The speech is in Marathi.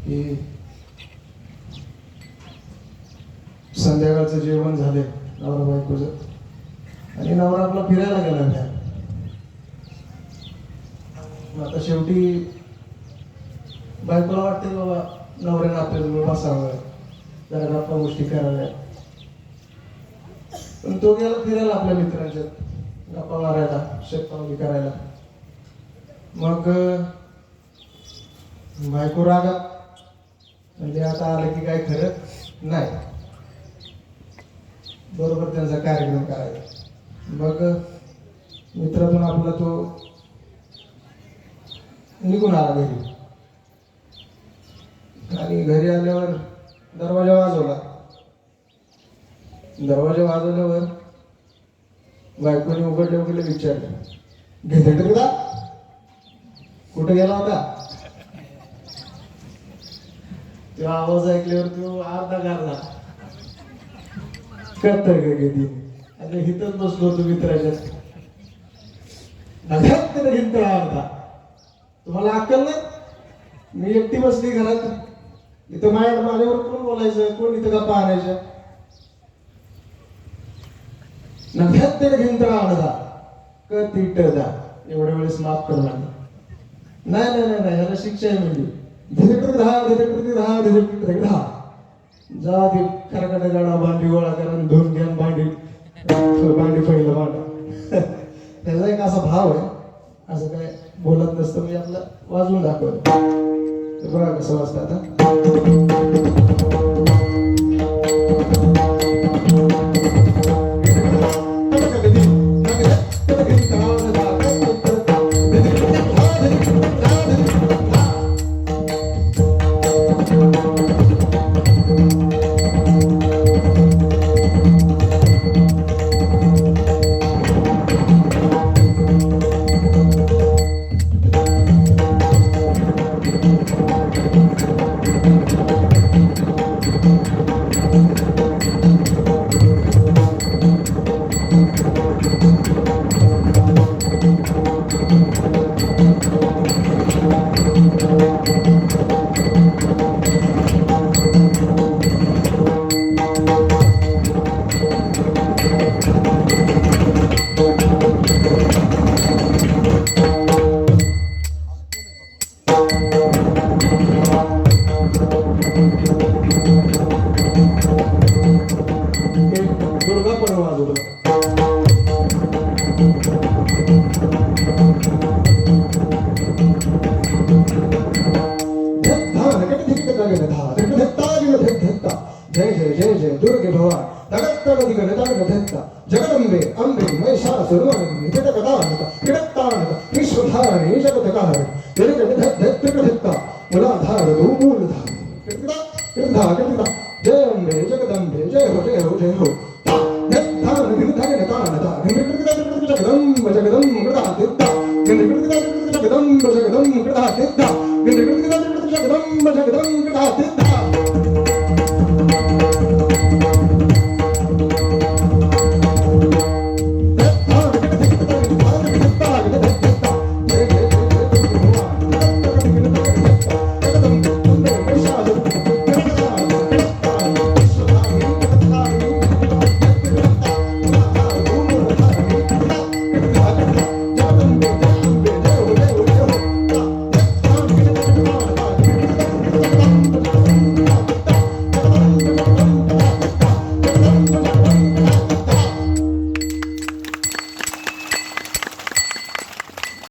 की संध्याकाळचं जेवण झाले नवरा बायकोचं आणि नवरा आपला फिरायला गेला बाहेर. आता शेवटी बायकोला वाटते बाबा नवऱ्यानं आपल्याजवळ बसावं, जरा गप्पा गोष्टी कराव्या. पण तो गेला फिरायला आपल्या मित्रांच्यात गप्पा मारायला, शेतपावली करायला. मग बायको रागात म्हणजे आता आलं की काय खरं नाही, बरोबर त्यांचा कार्यक्रम करायचा. मग मित्र पण आपला तो निघून आला घरी आणि घरी आल्यावर दरवाजा वाजवला. दरवाजा वाजवल्यावर बायकोने उघडले विचारलं, घेतलं का कुठे गेला होता? तो आवाज ऐकल्यावर तो अर्धा गारला. करतोय का कधी आता हिथंच बसलो होतो मित्राच्यात, अर्धा. तुम्हाला अक्कल नाही? मी एकटी बसली घरात, इथं माझ्यावर कोण बोलायचं, कोण इथं गप्पा आणायच्या? नव्यात ते भिंतळा आणला क तिटदा एवढ्या वेळेस माफ कर म्हणलं. नाही ह्याला शिक्षा आहे म्हणजे जा ते खरकट गाडा भांडी गोळा करा, धुवून घ्या भांडी पहिलं भांडा. त्याचा एक असा भाव आहे, असं काय बोलत नसतं, मी आपलं वाजवून दाखवलं. बघा कसं वाजतं आता. जय जय जय जय दुर्गे भवानी जगदंबे अंबे महिषासुरमर्दिनी जगदानता विश्वधारिणी जगतकारिणी मूलाधार मूलधार जय अंबे जगदंबे जय हो जय हो जय हो. जगदंब जगदंब जगदंब जगदंब